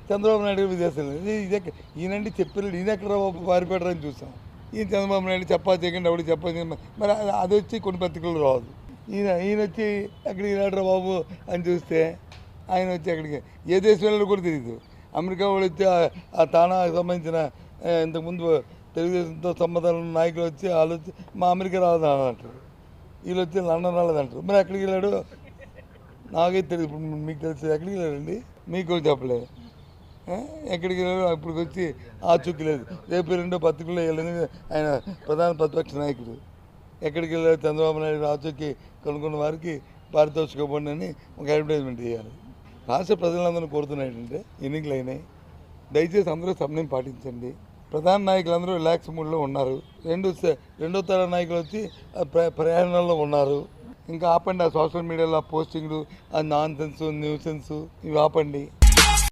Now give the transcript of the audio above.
చంద్రబాబు నాయుడు గారు విదేశాలు ఇదే ఈయనండి చెప్పారు, ఈయన ఎక్కడ పారిపెట్టరని చూసాం. ఈయన చంద్రబాబు నాయుడు చెప్పా చేయకండి అప్పుడు చెప్పా మరి అది వచ్చి కొన్ని పత్రికలు రాదు. ఈయన వచ్చి ఎక్కడికి వెళ్ళాడు బాబు అని చూస్తే ఆయన వచ్చి అక్కడికి ఏ దేశం వెళ్ళాడో కూడా తెలియదు. అమెరికా వాళ్ళు వచ్చి ఆ తానాకు సంబంధించిన ఇంతకుముందు తెలుగుదేశంతో సంబంధాలు నాయకులు వచ్చి వాళ్ళు వచ్చి మా అమెరికా రాదని అంటారు, వీళ్ళు వచ్చి లండన్ రాలేదంటారు. మరి ఎక్కడికి వెళ్ళాడు నాకైతే తెలియదు. మీకు తెలిసి ఎక్కడికి వెళ్ళాడండి? మీకు చెప్పలేదు. ఎక్కడికి వెళ్ళాడు? ఇప్పుడు వచ్చి ఆచూకీ లేదు. రేపు 2 పత్రికల్లో వెళ్ళింది. ఆయన ప్రధాన ప్రతిపక్ష నాయకుడు ఎక్కడికి వెళ్ళాడు? చంద్రబాబు నాయుడు ఆచూకీ కనుక్కున్న వారికి పారితోషిక ఇవ్వండి అని ఒక అడ్వర్టైజ్మెంట్ చేయాలి. రాష్ట్ర ప్రజలందరూ కోరుతున్నాయి ఏంటంటే ఎన్నికలు అయినాయి, దయచేసి అందరూ సమయం పాటించండి. ప్రధాన నాయకులందరూ రిలాక్స్ మూడ్లో ఉన్నారు. రెండో తర నాయకులు వచ్చి ప్రయాణంలో ఉన్నారు. ఇంకా ఆపండి ఆ సోషల్ మీడియాలో పోస్టింగ్లు, ఆ నాన్ సెన్స్ న్యూసెన్స్ ఇవి ఆపండి.